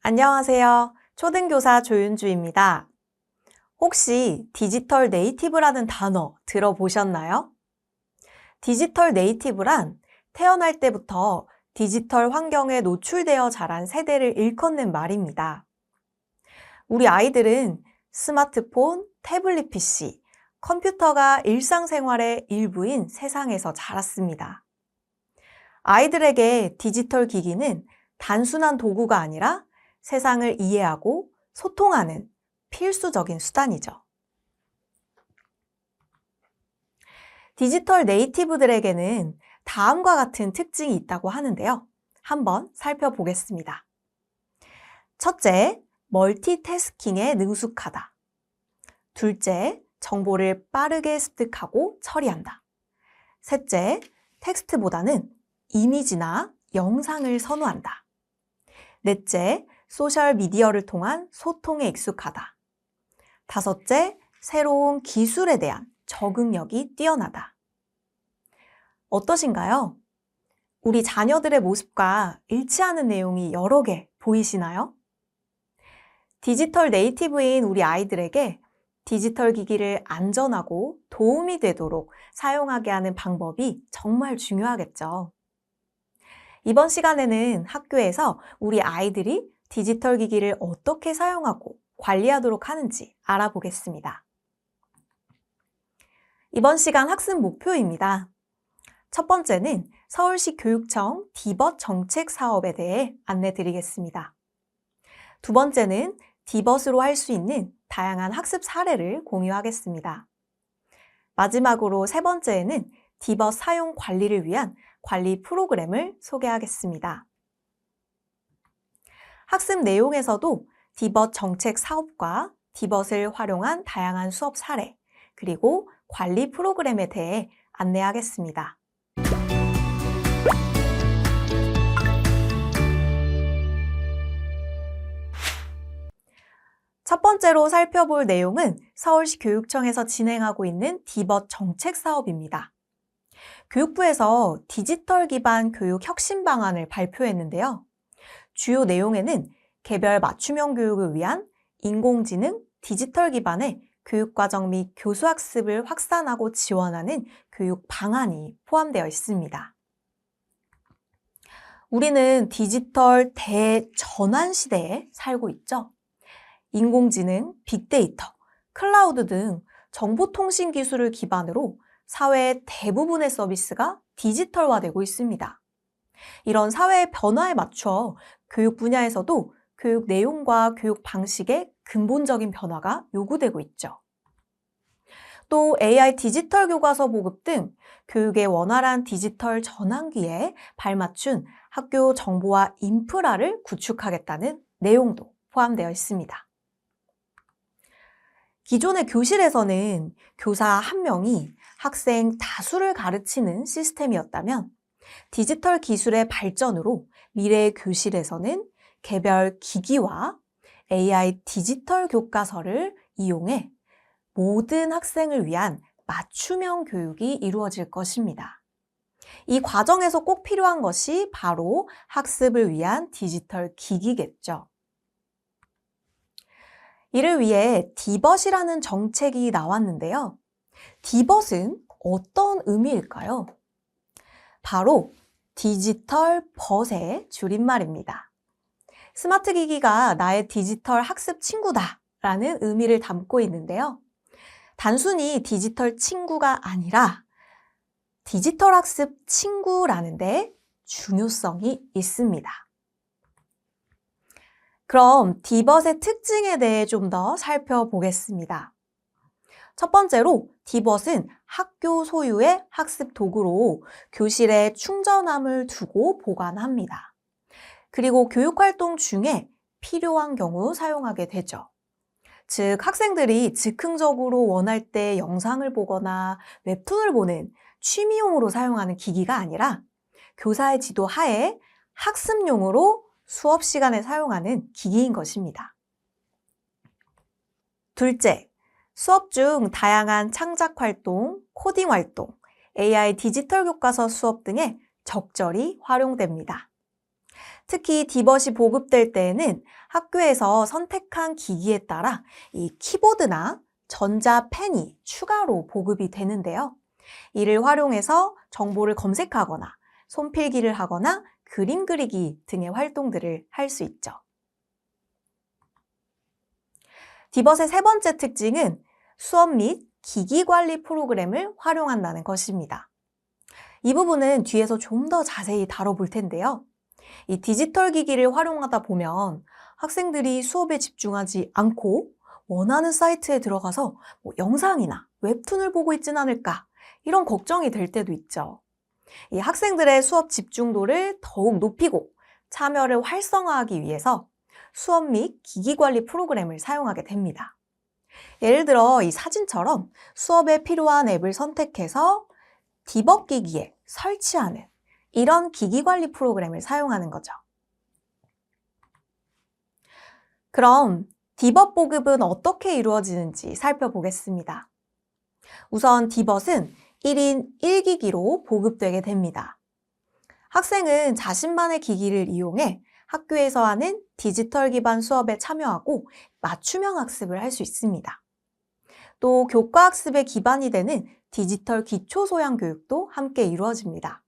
안녕하세요. 초등교사 조윤주입니다. 혹시 디지털 네이티브라는 단어 들어보셨나요? 디지털 네이티브란 태어날 때부터 디지털 환경에 노출되어 자란 세대를 일컫는 말입니다. 우리 아이들은 스마트폰, 태블릿 PC, 컴퓨터가 일상생활의 일부인 세상에서 자랐습니다. 아이들에게 디지털 기기는 단순한 도구가 아니라 세상을 이해하고 소통하는 필수적인 수단이죠. 디지털 네이티브들에게는 다음과 같은 특징이 있다고 하는데요. 한번 살펴보겠습니다. 첫째, 멀티태스킹에 능숙하다. 둘째, 정보를 빠르게 습득하고 처리한다. 셋째, 텍스트보다는 이미지나 영상을 선호한다. 넷째, 소셜미디어를 통한 소통에 익숙하다. 다섯째, 새로운 기술에 대한 적응력이 뛰어나다. 어떠신가요? 우리 자녀들의 모습과 일치하는 내용이 여러 개 보이시나요? 디지털 네이티브인 우리 아이들에게 디지털 기기를 안전하고 도움이 되도록 사용하게 하는 방법이 정말 중요하겠죠. 이번 시간에는 학교에서 우리 아이들이 디지털 기기를 어떻게 사용하고 관리하도록 하는지 알아보겠습니다. 이번 시간 학습 목표입니다. 첫 번째는 서울시 교육청 디벗 정책 사업에 대해 안내 드리겠습니다. 두 번째는 디벗으로 할 수 있는 다양한 학습 사례를 공유하겠습니다. 마지막으로 세 번째에는 디벗 사용 관리를 위한 관리 프로그램을 소개하겠습니다. 학습 내용에서도 디벗 정책 사업과 디벗을 활용한 다양한 수업 사례, 그리고 관리 프로그램에 대해 안내하겠습니다. 첫 번째로 살펴볼 내용은 서울시 교육청에서 진행하고 있는 디벗 정책 사업입니다. 교육부에서 디지털 기반 교육 혁신 방안을 발표했는데요. 주요 내용에는 개별 맞춤형 교육을 위한 인공지능, 디지털 기반의 교육과정 및 교수학습을 확산하고 지원하는 교육 방안이 포함되어 있습니다. 우리는 디지털 대전환 시대에 살고 있죠. 인공지능, 빅데이터, 클라우드 등 정보통신 기술을 기반으로 사회의 대부분의 서비스가 디지털화되고 있습니다. 이런 사회의 변화에 맞춰 교육 분야에서도 교육 내용과 교육 방식의 근본적인 변화가 요구되고 있죠. 또 AI 디지털 교과서 보급 등 교육의 원활한 디지털 전환기에 발맞춘 학교 정보와 인프라를 구축하겠다는 내용도 포함되어 있습니다. 기존의 교실에서는 교사 1명이 학생 다수를 가르치는 시스템이었다면 디지털 기술의 발전으로 미래의 교실에서는 개별 기기와 AI 디지털 교과서를 이용해 모든 학생을 위한 맞춤형 교육이 이루어질 것입니다. 이 과정에서 꼭 필요한 것이 바로 학습을 위한 디지털 기기겠죠. 이를 위해 디벗이라는 정책이 나왔는데요. 디벗은 어떤 의미일까요? 바로 디지털 벗의 줄임말입니다. 스마트 기기가 나의 디지털 학습 친구다 라는 의미를 담고 있는데요. 단순히 디지털 친구가 아니라 디지털 학습 친구라는 데 중요성이 있습니다. 그럼 디벗의 특징에 대해 좀 더 살펴보겠습니다. 첫 번째로 디벗은 학교 소유의 학습 도구로 교실에 충전함을 두고 보관합니다. 그리고 교육활동 중에 필요한 경우 사용하게 되죠. 즉, 학생들이 즉흥적으로 원할 때 영상을 보거나 웹툰을 보는 취미용으로 사용하는 기기가 아니라 교사의 지도 하에 학습용으로 수업 시간에 사용하는 기기인 것입니다. 둘째, 수업 중 다양한 창작 활동, 코딩 활동, AI 디지털 교과서 수업 등에 적절히 활용됩니다. 특히 디벗이 보급될 때에는 학교에서 선택한 기기에 따라 이 키보드나 전자펜이 추가로 보급이 되는데요. 이를 활용해서 정보를 검색하거나 손필기를 하거나 그림 그리기 등의 활동들을 할 수 있죠. 디벗의 세 번째 특징은 수업 및 기기 관리 프로그램을 활용한다는 것입니다. 이 부분은 뒤에서 좀 더 자세히 다뤄볼 텐데요. 이 디지털 기기를 활용하다 보면 학생들이 수업에 집중하지 않고 원하는 사이트에 들어가서 영상이나 웹툰을 보고 있진 않을까 이런 걱정이 될 때도 있죠. 이 학생들의 수업 집중도를 더욱 높이고 참여를 활성화하기 위해서 수업 및 기기 관리 프로그램을 사용하게 됩니다. 예를 들어 이 사진처럼 수업에 필요한 앱을 선택해서 디벗 기기에 설치하는 이런 기기 관리 프로그램을 사용하는 거죠. 그럼 디벗 보급은 어떻게 이루어지는지 살펴보겠습니다. 우선 디벗은 1인 1기기로 보급되게 됩니다. 학생은 자신만의 기기를 이용해 학교에서 하는 디지털 기반 수업에 참여하고 맞춤형 학습을 할 수 있습니다. 또 교과 학습의 기반이 되는 디지털 기초 소양 교육도 함께 이루어집니다.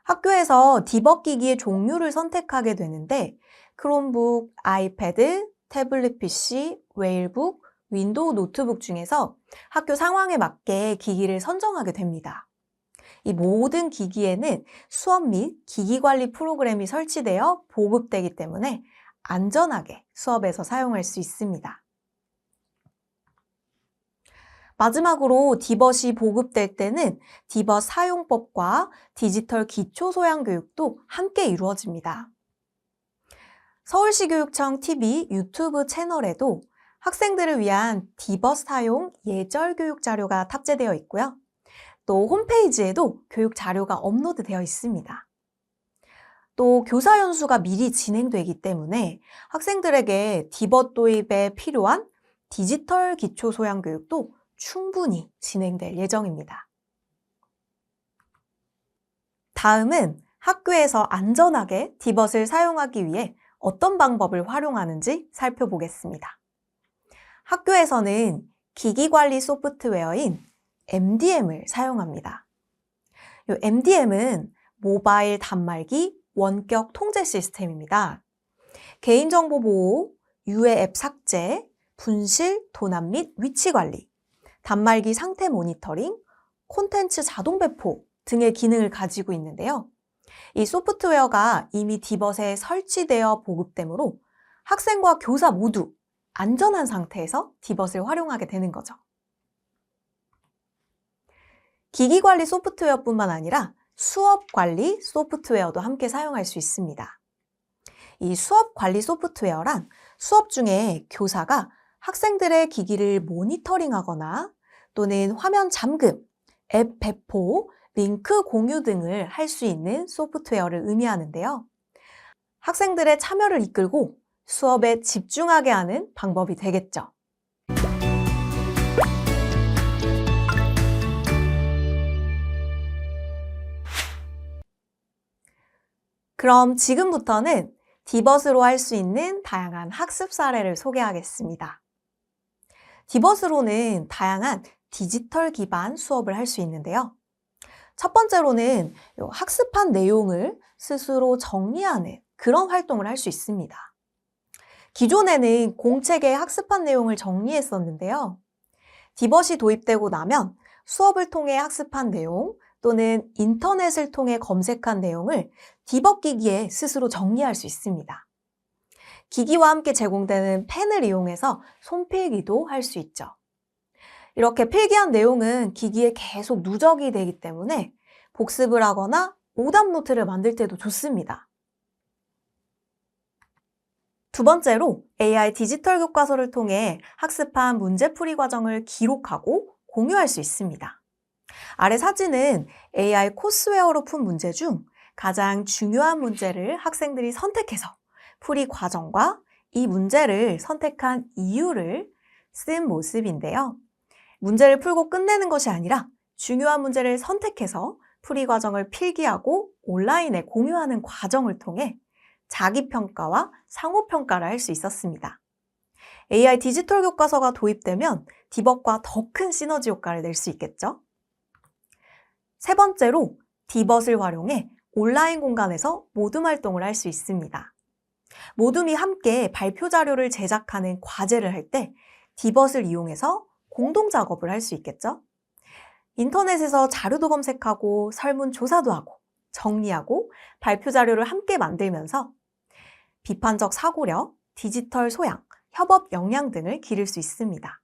학교에서 디벗 기기의 종류를 선택하게 되는데 크롬북, 아이패드, 태블릿 PC, 웨일북, 윈도우 노트북 중에서 학교 상황에 맞게 기기를 선정하게 됩니다. 이 모든 기기에는 수업 및 기기 관리 프로그램이 설치되어 보급되기 때문에 안전하게 수업에서 사용할 수 있습니다. 마지막으로 디벗이 보급될 때는 디벗 사용법과 디지털 기초 소양 교육도 함께 이루어집니다. 서울시 교육청 TV 유튜브 채널에도 학생들을 위한 디벗 사용 예절 교육 자료가 탑재되어 있고요. 또 홈페이지에도 교육 자료가 업로드되어 있습니다. 또 교사 연수가 미리 진행되기 때문에 학생들에게 디벗 도입에 필요한 디지털 기초 소양 교육도 충분히 진행될 예정입니다. 다음은 학교에서 안전하게 디벗을 사용하기 위해 어떤 방법을 활용하는지 살펴보겠습니다. 학교에서는 기기 관리 소프트웨어인 MDM을 사용합니다. 이 MDM은 모바일 단말기 원격 통제 시스템입니다. 개인정보 보호, 유해 앱 삭제, 분실, 도난 및 위치 관리, 단말기 상태 모니터링, 콘텐츠 자동 배포 등의 기능을 가지고 있는데요. 이 소프트웨어가 이미 디벗에 설치되어 보급되므로 학생과 교사 모두 안전한 상태에서 디벗을 활용하게 되는 거죠. 기기 관리 소프트웨어뿐만 아니라 수업 관리 소프트웨어도 함께 사용할 수 있습니다. 이 수업 관리 소프트웨어란 수업 중에 교사가 학생들의 기기를 모니터링하거나 또는 화면 잠금, 앱 배포, 링크 공유 등을 할 수 있는 소프트웨어를 의미하는데요. 학생들의 참여를 이끌고 수업에 집중하게 하는 방법이 되겠죠. 그럼 지금부터는 디벗으로 할 수 있는 다양한 학습 사례를 소개하겠습니다. 디벗으로는 다양한 디지털 기반 수업을 할 수 있는데요. 첫 번째로는 학습한 내용을 스스로 정리하는 그런 활동을 할 수 있습니다. 기존에는 공책에 학습한 내용을 정리했었는데요. 디벗이 도입되고 나면 수업을 통해 학습한 내용 또는 인터넷을 통해 검색한 내용을 디벗 기기에 스스로 정리할 수 있습니다. 기기와 함께 제공되는 펜을 이용해서 손필기도 할 수 있죠. 이렇게 필기한 내용은 기기에 계속 누적이 되기 때문에 복습을 하거나 오답 노트를 만들 때도 좋습니다. 두 번째로 AI 디지털 교과서를 통해 학습한 문제풀이 과정을 기록하고 공유할 수 있습니다. 아래 사진은 AI 코스웨어로 푼 문제 중 가장 중요한 문제를 학생들이 선택해서 풀이 과정과 이 문제를 선택한 이유를 쓴 모습인데요. 문제를 풀고 끝내는 것이 아니라 중요한 문제를 선택해서 풀이 과정을 필기하고 온라인에 공유하는 과정을 통해 자기평가와 상호평가를 할 수 있었습니다. AI 디지털 교과서가 도입되면 디벗과 더 큰 시너지 효과를 낼 수 있겠죠? 세 번째로 디벗을 활용해 온라인 공간에서 모둠 활동을 할 수 있습니다. 모둠이 함께 발표 자료를 제작하는 과제를 할 때 디벗을 이용해서 공동 작업을 할 수 있겠죠? 인터넷에서 자료도 검색하고 설문조사도 하고 정리하고 발표 자료를 함께 만들면서 비판적 사고력, 디지털 소양, 협업 역량 등을 기를 수 있습니다.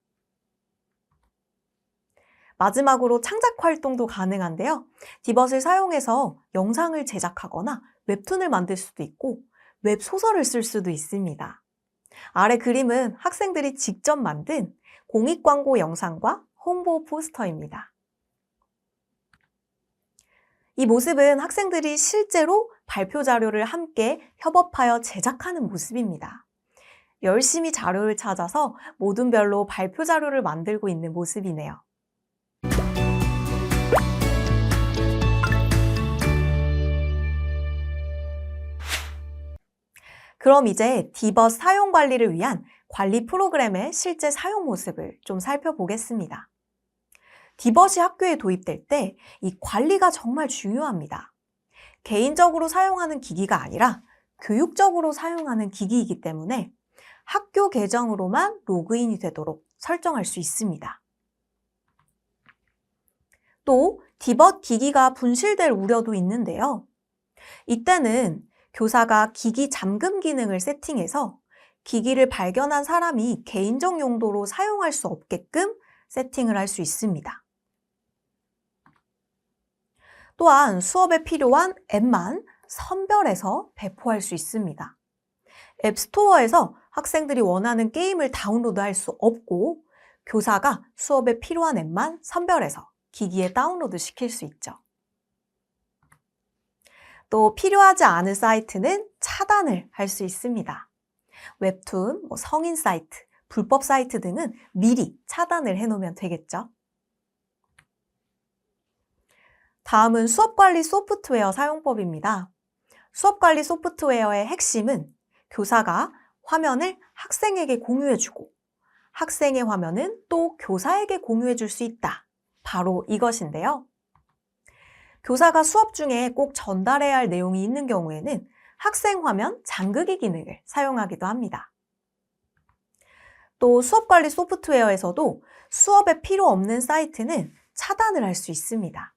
마지막으로 창작 활동도 가능한데요. 디벗을 사용해서 영상을 제작하거나 웹툰을 만들 수도 있고 웹소설을 쓸 수도 있습니다. 아래 그림은 학생들이 직접 만든 공익광고 영상과 홍보 포스터입니다. 이 모습은 학생들이 실제로 발표 자료를 함께 협업하여 제작하는 모습입니다. 열심히 자료를 찾아서 모둠별로 발표 자료를 만들고 있는 모습이네요. 그럼 이제 디벗 사용 관리를 위한 관리 프로그램의 실제 사용 모습을 좀 살펴보겠습니다. 디벗이 학교에 도입될 때 이 관리가 정말 중요합니다. 개인적으로 사용하는 기기가 아니라 교육적으로 사용하는 기기이기 때문에 학교 계정으로만 로그인이 되도록 설정할 수 있습니다. 또 디벗 기기가 분실될 우려도 있는데요. 이때는 교사가 기기 잠금 기능을 세팅해서 기기를 발견한 사람이 개인적 용도로 사용할 수 없게끔 세팅을 할 수 있습니다. 또한 수업에 필요한 앱만 선별해서 배포할 수 있습니다. 앱스토어에서 학생들이 원하는 게임을 다운로드할 수 없고 교사가 수업에 필요한 앱만 선별해서 기기에 다운로드 시킬 수 있죠. 또 필요하지 않은 사이트는 차단을 할 수 있습니다. 웹툰, 성인 사이트, 불법 사이트 등은 미리 차단을 해놓으면 되겠죠. 다음은 수업관리 소프트웨어 사용법입니다. 수업관리 소프트웨어의 핵심은 교사가 화면을 학생에게 공유해주고 학생의 화면은 또 교사에게 공유해줄 수 있다. 바로 이것인데요. 교사가 수업 중에 꼭 전달해야 할 내용이 있는 경우에는 학생 화면 잠그기 기능을 사용하기도 합니다. 또 수업관리 소프트웨어에서도 수업에 필요 없는 사이트는 차단을 할 수 있습니다.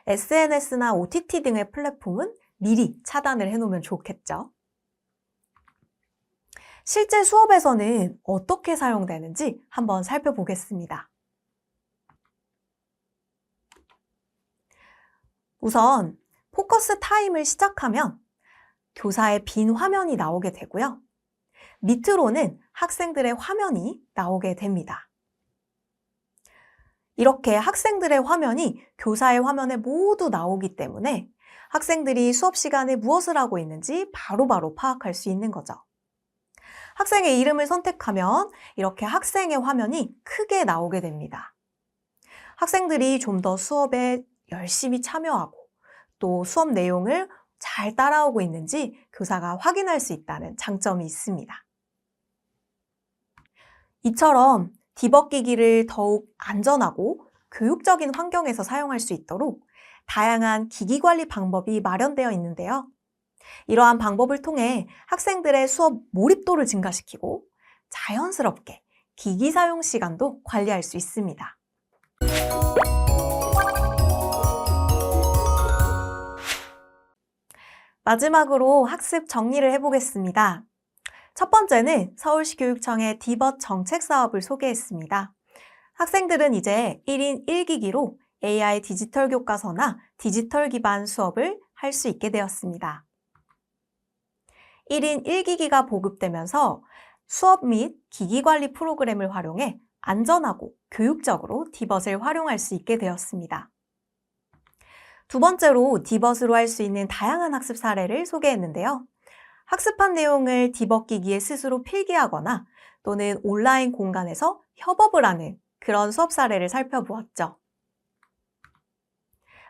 SNS나 OTT 등의 플랫폼은 미리 차단을 해놓으면 좋겠죠. 실제 수업에서는 어떻게 사용되는지 한번 살펴보겠습니다. 우선 포커스 타임을 시작하면 교사의 빈 화면이 나오게 되고요. 밑으로는 학생들의 화면이 나오게 됩니다. 이렇게 학생들의 화면이 교사의 화면에 모두 나오기 때문에 학생들이 수업 시간에 무엇을 하고 있는지 바로바로 파악할 수 있는 거죠. 학생의 이름을 선택하면 이렇게 학생의 화면이 크게 나오게 됩니다. 학생들이 좀 더 수업에 열심히 참여하고 또 수업 내용을 잘 따라오고 있는지 교사가 확인할 수 있다는 장점이 있습니다. 이처럼 디벗 기기를 더욱 안전하고 교육적인 환경에서 사용할 수 있도록 다양한 기기 관리 방법이 마련되어 있는데요. 이러한 방법을 통해 학생들의 수업 몰입도를 증가시키고 자연스럽게 기기 사용 시간도 관리할 수 있습니다. 마지막으로 학습 정리를 해보겠습니다. 첫 번째는 서울시 교육청의 디벗 정책 사업을 소개했습니다. 학생들은 이제 1인 1기기로 AI 디지털 교과서나 디지털 기반 수업을 할 수 있게 되었습니다. 1인 1기기가 보급되면서 수업 및 기기 관리 프로그램을 활용해 안전하고 교육적으로 디벗을 활용할 수 있게 되었습니다. 두 번째로 디벗으로 할 수 있는 다양한 학습 사례를 소개했는데요. 학습한 내용을 디벗 기기에 스스로 필기하거나 또는 온라인 공간에서 협업을 하는 그런 수업 사례를 살펴보았죠.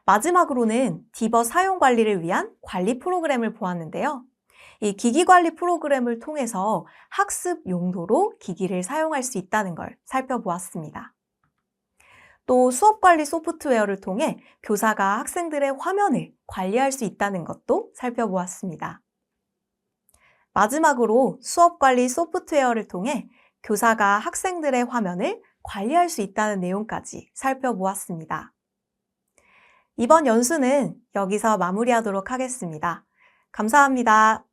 마지막으로는 디버 사용 관리를 위한 관리 프로그램을 보았는데요. 이 기기 관리 프로그램을 통해서 학습 용도로 기기를 사용할 수 있다는 걸 살펴보았습니다. 또 수업 관리 소프트웨어를 통해 교사가 학생들의 화면을 관리할 수 있다는 것도 살펴보았습니다. 마지막으로 수업 관리 소프트웨어를 통해 교사가 학생들의 화면을 관리할 수 있다는 내용까지 살펴보았습니다. 이번 연수는 여기서 마무리하도록 하겠습니다. 감사합니다.